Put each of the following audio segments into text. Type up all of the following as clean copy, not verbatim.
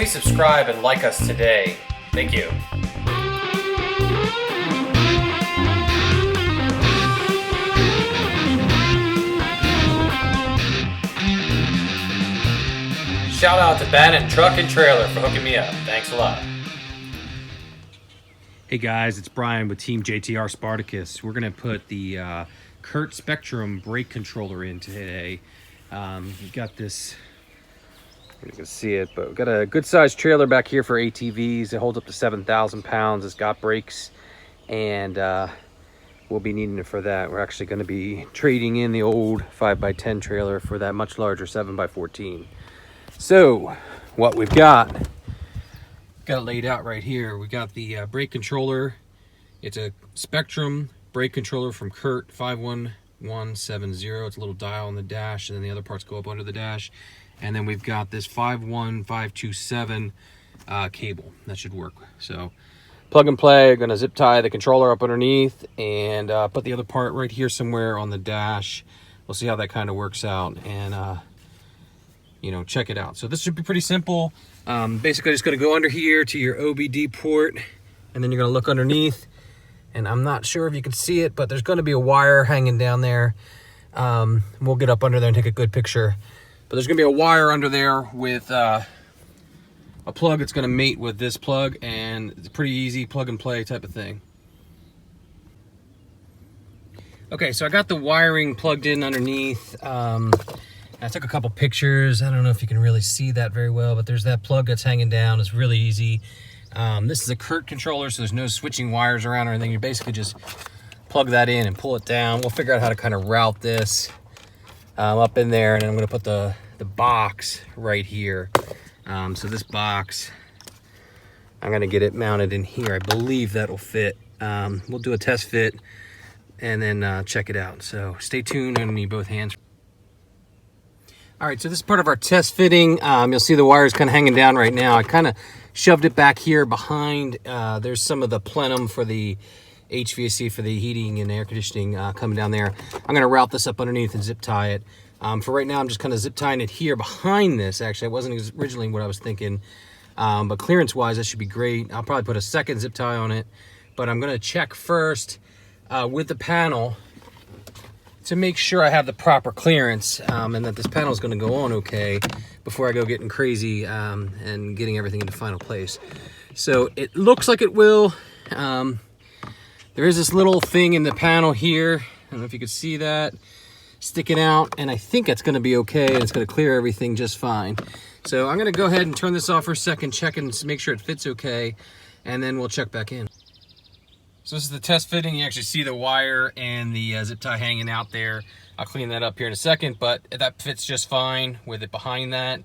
Please subscribe and like us today. Thank you. Shout out to Bannon Truck and Trailer for hooking me up. Thanks a lot. Hey guys, it's Brian with Team JTR.Spartacus. We're going to put the Curt Spectrum brake controller in today. We've got this, you can see it, but we've got a good sized trailer back here for ATVs. It holds up to 7,000 pounds. It's got brakes, and we'll be needing it for that. We're actually going to be trading in the old 5x10 trailer for that much larger 7x14. So what we've got it laid out right here. We got the brake controller. It's a Spectrum brake controller from Curt, 51170. It's a little dial on the dash, and then the other parts go up under the dash. And then we've got this 51527 cable. That should work. So plug and play. Going to zip tie the controller up underneath and put the other part right here somewhere on the dash. We'll see how that kind of works out, and you know, check it out. So this should be pretty simple. Basically just going to go under here to your OBD port, and then you're going to look underneath, and I'm not sure if you can see it, but there's going to be a wire hanging down there. We'll get up under there and take a good picture, but there's going to be a wire under there with a plug that's going to mate with this plug, and it's pretty easy plug and play type of thing. Okay, so I got the wiring plugged in underneath. I took a couple pictures. I don't know if you can really see that very well, but there's that plug that's hanging down. It's really easy. This is a Curt controller, so there's no switching wires around or anything. You basically just plug that in and pull it down. We'll figure out how to kind of route this up in there, and then I'm going to put the box right here. So this box, I'm going to get it mounted in here. I believe that'll fit. We'll do a test fit and then check it out. So stay tuned. I'm going to need both hands. All right, so this is part of our test fitting. You'll see the wires kind of hanging down right now. I kind of shoved it back here behind. There's some of the plenum for the HVAC, for the heating and air conditioning coming down there. I'm going to route this up underneath and zip tie it. For right now, I'm just kind of zip tying it here behind this. Actually, it wasn't originally what I was thinking, but clearance-wise, that should be great. I'll probably put a second zip tie on it, but I'm going to check first with the panel to make sure I have the proper clearance and that this panel is going to go on okay before I go getting crazy and getting everything into final place. So it looks like it will. There is this little thing in the panel here. I don't know if you can see that sticking out, and I think it's going to be okay, and it's going to clear everything just fine. So I'm going to go ahead and turn this off for a second, check and make sure it fits okay, and then we'll check back in. So this is the test fitting. You actually see the wire and the zip tie hanging out there. I'll clean that up here in a second, but that fits just fine with it behind that.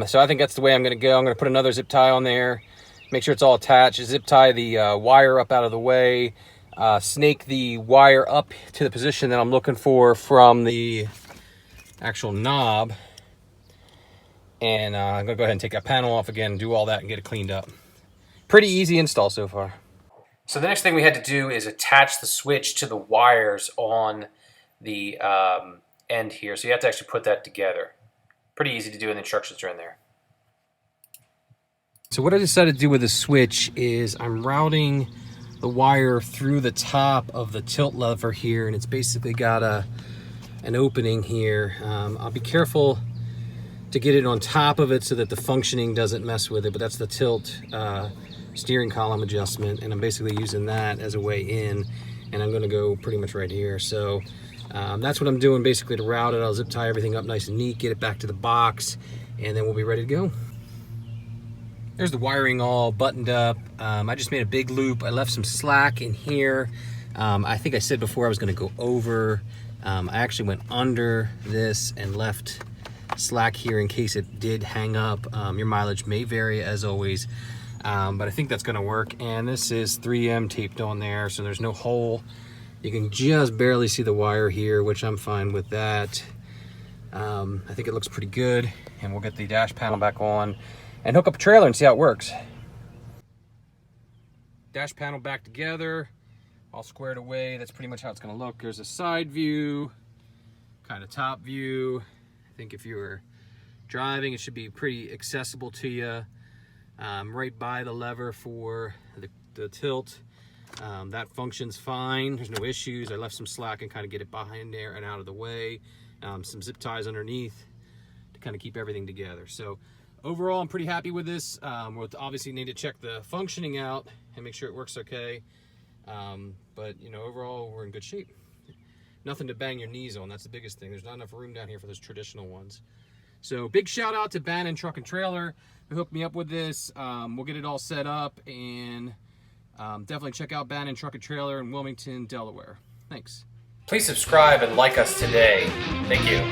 So I think that's the way I'm going to go. I'm going to put another zip tie on there, make sure it's all attached, zip tie the wire up out of the way, snake the wire up to the position that I'm looking for from the actual knob, and I'm going to go ahead and take that panel off again, do all that, and get it cleaned up. Pretty easy install so far. So the next thing we had to do is attach the switch to the wires on the end here. So you have to actually put that together. Pretty easy to do, and the instructions are in there. So what I decided to do with the switch is I'm routing the wire through the top of the tilt lever here, and it's basically got an opening here. I'll be careful to get it on top of it so that the functioning doesn't mess with it, but that's the tilt steering column adjustment, and I'm basically using that as a way in, and I'm going to go pretty much right here. So that's what I'm doing basically to route it. I'll zip tie everything up nice and neat, get it back to the box, and then we'll be ready to go. There's the wiring all buttoned up. I just made a big loop. I left some slack in here. I think I said before I was going to go over. I actually went under this and left slack here in case it did hang up. Your mileage may vary as always. But I think that's going to work, and this is 3M taped on there, so there's no hole. You can just barely see the wire here, which I'm fine with that. I think it looks pretty good, and we'll get the dash panel back on and hook up a trailer and see how it works. Dash panel back together, all squared away. That's pretty much how it's going to look. There's a side view, kind of top view. I think if you were driving, it should be pretty accessible to you. right by the lever for the tilt. That functions fine. There's no issues. I left some slack and kind of get it behind there and out of the way. Some zip ties underneath to kind of keep everything together. So overall, I'm pretty happy with this. We'll obviously need to check the functioning out and make sure it works okay. But you know, overall, we're in good shape. Nothing to bang your knees on. That's the biggest thing. There's not enough room down here for those traditional ones. So big shout out to Bannon Truck and Trailer who hooked me up with this. We'll get it all set up, and definitely check out Bannon Truck and Trailer in Wilmington, Delaware. Thanks. Please subscribe and like us today. Thank you.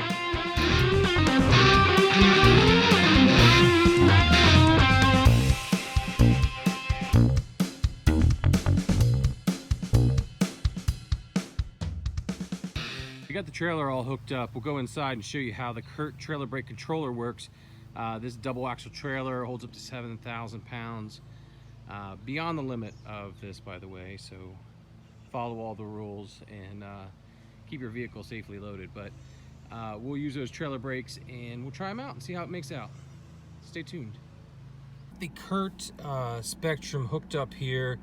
We got the trailer all hooked up. We'll go inside and show you how the Curt trailer brake controller works. This double axle trailer holds up to 7,000 pounds. Beyond the limit of this, by the way, so follow all the rules and keep your vehicle safely loaded. But we'll use those trailer brakes and we'll try them out and see how it makes out. Stay tuned. The Curt Spectrum hooked up here.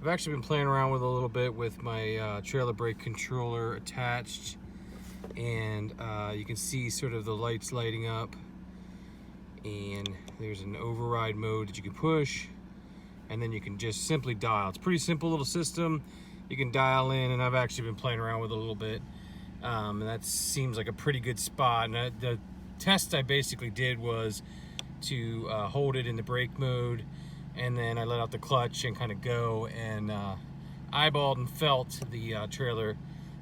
I've actually been playing around with it a little bit with my trailer brake controller attached, and you can see sort of the lights lighting up, and there's an override mode that you can push, and then you can just simply dial. It's a pretty simple little system. You can dial in, and I've actually been playing around with it a little bit, and that seems like a pretty good spot. And the test I basically did was to hold it in the brake mode, and then I let out the clutch and kind of go, and eyeballed and felt the trailer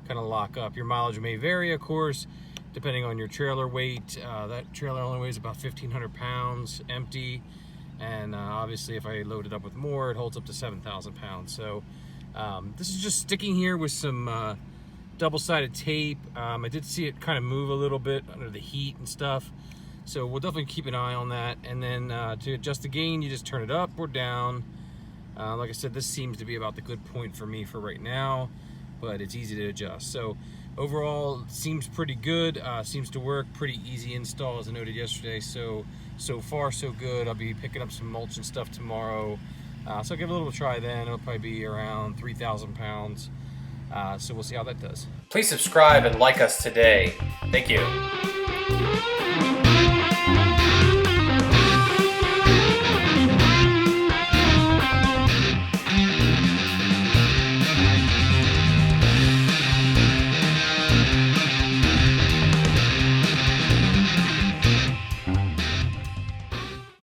kind of lock up. Your mileage may vary, of course, depending on your trailer weight. That trailer only weighs about 1,500 pounds empty, and obviously if I load it up with more, it holds up to 7,000 pounds. So this is just sticking here with some double-sided tape. I did see it kind of move a little bit under the heat and stuff, so we'll definitely keep an eye on that. And then to adjust the gain, you just turn it up or down. Like I said, this seems to be about the good point for me for right now, but it's easy to adjust. So overall, seems pretty good. Seems to work. Pretty easy install, as I noted yesterday. So far, so good. I'll be picking up some mulch and stuff tomorrow. So I'll give it a little try then. It'll probably be around 3,000 pounds. So we'll see how that does. Please subscribe and like us today. Thank you.